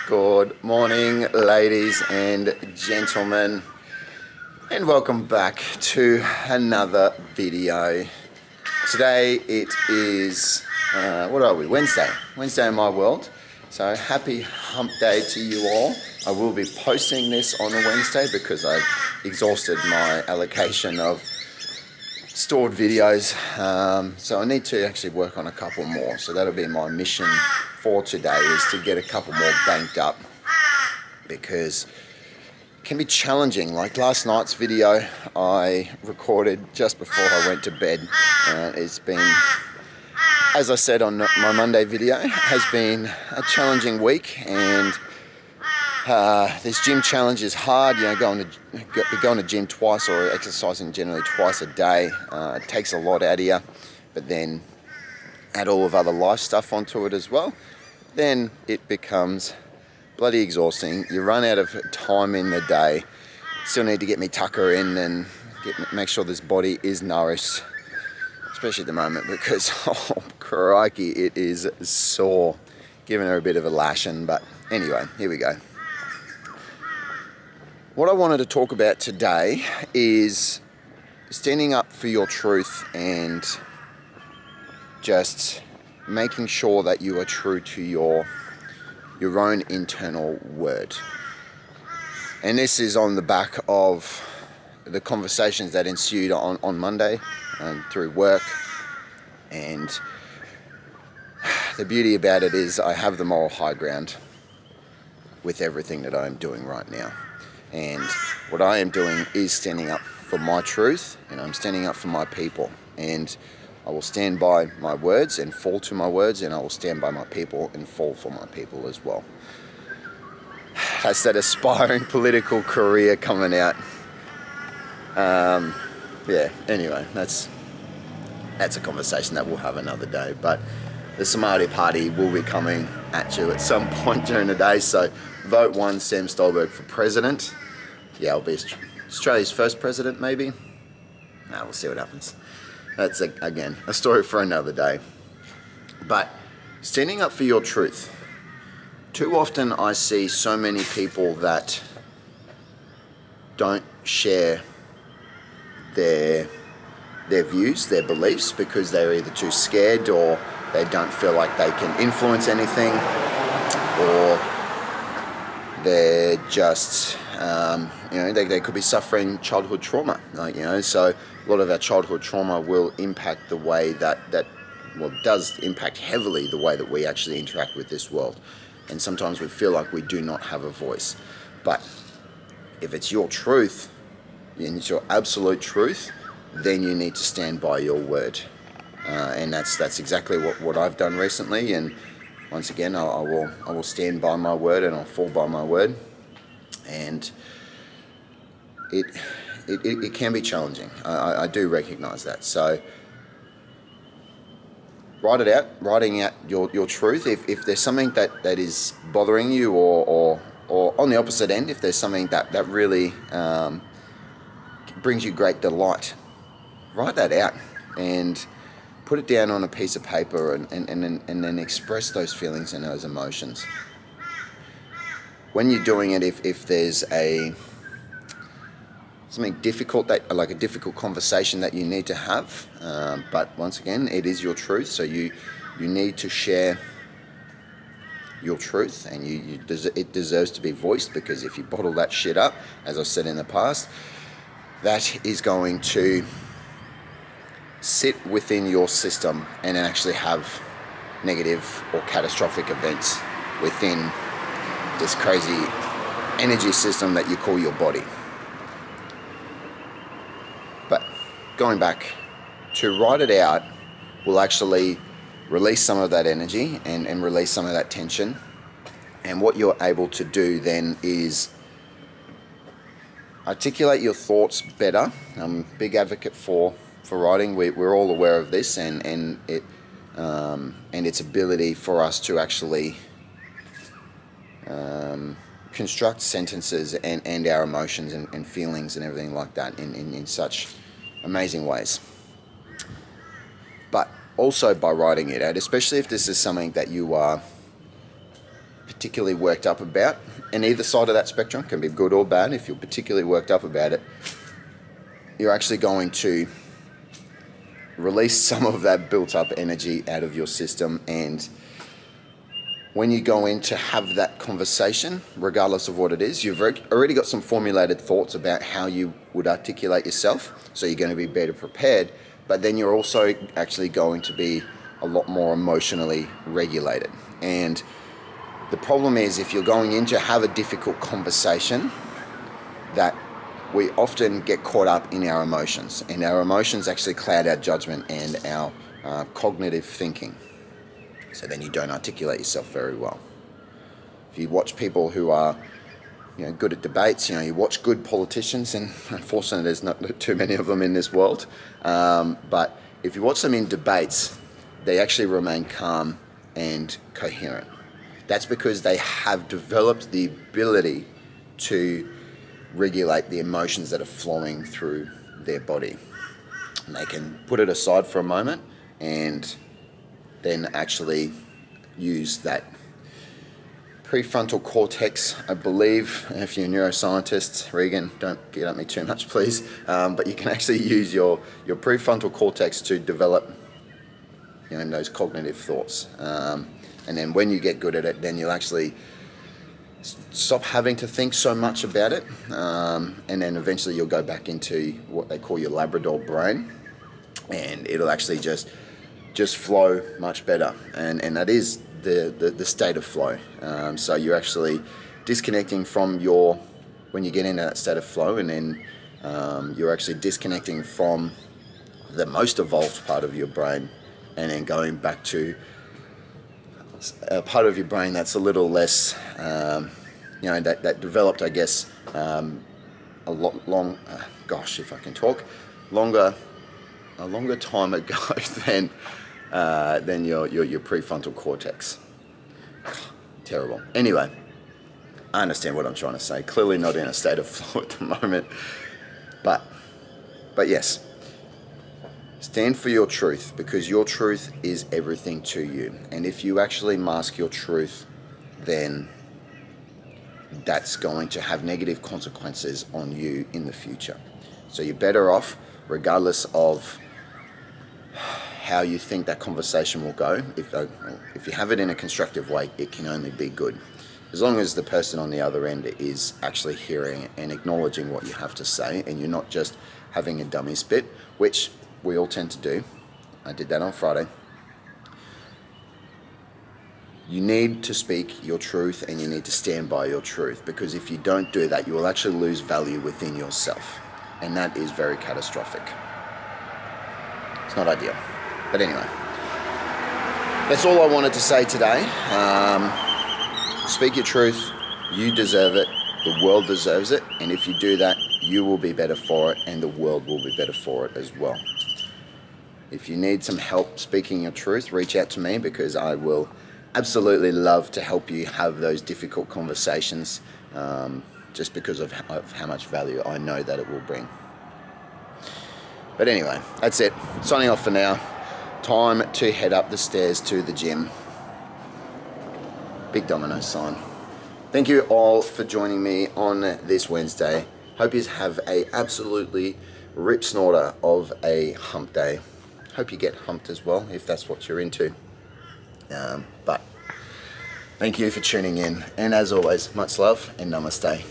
Good morning, ladies and gentlemen, and welcome back to another video. Today it is, what are we, Wednesday in my world. So happy hump day to you all. I will be posting this on a Wednesday because I've exhausted my allocation of stored videos, so I need to actually work on a couple more. So that'll be my mission for today, is to get a couple more banked up, because it can be challenging. Like last night's video I recorded just before I went to bed. It's been, as I said on my Monday video, has been a challenging week, and this gym challenge is hard. You know, going to gym twice, or exercising generally twice a day, it takes a lot out of you. But then add all of other life stuff onto it as well, then it becomes bloody exhausting. You run out of time in the day. Still need to get me Tucker in and make sure this body is nourished, especially at the moment, because oh crikey, it is sore. Giving her a bit of a lashing, but anyway, here we go. What I wanted to talk about today is standing up for your truth and just making sure that you are true to your own internal word. And this is on the back of the conversations that ensued on Monday and through work. And the beauty about it is I have the moral high ground with everything that I'm doing right now. And what I am doing is standing up for my truth, and I'm standing up for my people. And I will stand by my words and fall to my words, and I will stand by my people and fall for my people as well. That's that aspiring political career coming out. Yeah, anyway, that's a conversation that we'll have another day. But the Samadhi Party will be coming at you at some point during the day, so vote one Sam Stolberg for president. Yeah, I'll be Australia's first president, maybe. We'll see what happens. That's, again, a story for another day. But standing up for your truth. Too often I see so many people that don't share their views, their beliefs, because they're either too scared, or they don't feel like they can influence anything, or they're just, you know, they could be suffering childhood trauma, like, you know, so a lot of our childhood trauma will impact the way that does impact heavily the way that we actually interact with this world. And sometimes we feel like we do not have a voice. But if it's your truth, and it's your absolute truth, then you need to stand by your word. And that's exactly what I've done recently. And once again, I will stand by my word, and I'll fall by my word. And it can be challenging. I do recognize that. So write it out, writing out your truth. If there's something that is bothering you, or on the opposite end, if there's something that really brings you great delight, write that out and put it down on a piece of paper, and then express those feelings and those emotions. When you're doing it, if there's something difficult, like a difficult conversation that you need to have, but once again, it is your truth, so you need to share your truth, and it deserves to be voiced, because if you bottle that shit up, as I've said in the past, that is going to sit within your system and actually have negative or catastrophic events within this crazy energy system that you call your body. But going back, to write it out will actually release some of that energy and release some of that tension. And what you're able to do then is articulate your thoughts better. I'm a big advocate for writing. We're all aware of this, and its ability for us to actually construct sentences and our emotions and feelings and everything like that in such amazing ways. But also by writing it out, especially if this is something that you are particularly worked up about, and either side of that spectrum can be good or bad. If you're particularly worked up about it, you're actually going to release some of that built up energy out of your system. And when you go in to have that conversation, regardless of what it is, you've already got some formulated thoughts about how you would articulate yourself, so you're going to be better prepared, but then you're also actually going to be a lot more emotionally regulated. And the problem is, if you're going in to have a difficult conversation, that we often get caught up in our emotions, and our emotions actually cloud our judgment and our cognitive thinking. So then you don't articulate yourself very well. If you watch people who are, good at debates, you watch good politicians, and unfortunately there's not too many of them in this world, but if you watch them in debates, they actually remain calm and coherent. That's because they have developed the ability to regulate the emotions that are flowing through their body. And they can put it aside for a moment and then actually use that prefrontal cortex, I believe. If you're a neuroscientist, Regan, don't get at me too much, please. But you can actually use your prefrontal cortex to develop those cognitive thoughts. And then when you get good at it, then you'll actually stop having to think so much about it. And then eventually you'll go back into what they call your Labrador brain, and it'll actually just flow much better. And that is the state of flow. So you're actually disconnecting from when you get into that state of flow, and then you're actually disconnecting from the most evolved part of your brain, and then going back to a part of your brain that's a little less, that developed, I guess, a longer time ago than your prefrontal cortex. Terrible. Anyway, I understand what I'm trying to say. Clearly not in a state of flow at the moment, but yes. Stand for your truth, because your truth is everything to you. And if you actually mask your truth, then that's going to have negative consequences on you in the future. So you're better off, regardless of how you think that conversation will go. If you have it in a constructive way, it can only be good. As long as the person on the other end is actually hearing and acknowledging what you have to say, and you're not just having a dummy spit, which we all tend to do. I did that on Friday. You need to speak your truth, and you need to stand by your truth, because if you don't do that, you will actually lose value within yourself, and that is very catastrophic. It's not ideal. But anyway, that's all I wanted to say today. Speak your truth. You deserve it. The world deserves it. And if you do that, you will be better for it, and the world will be better for it as well. If you need some help speaking your truth, reach out to me, because I will absolutely love to help you have those difficult conversations, just because of how much value I know that it will bring. But anyway, that's it. Signing off for now. Time to head up the stairs to the gym. Big domino sign. Thank you all for joining me on this Wednesday. Hope you have a absolutely rip snorter of a hump day. Hope you get humped as well, if that's what you're into. But thank you for tuning in, and as always, much love and namaste.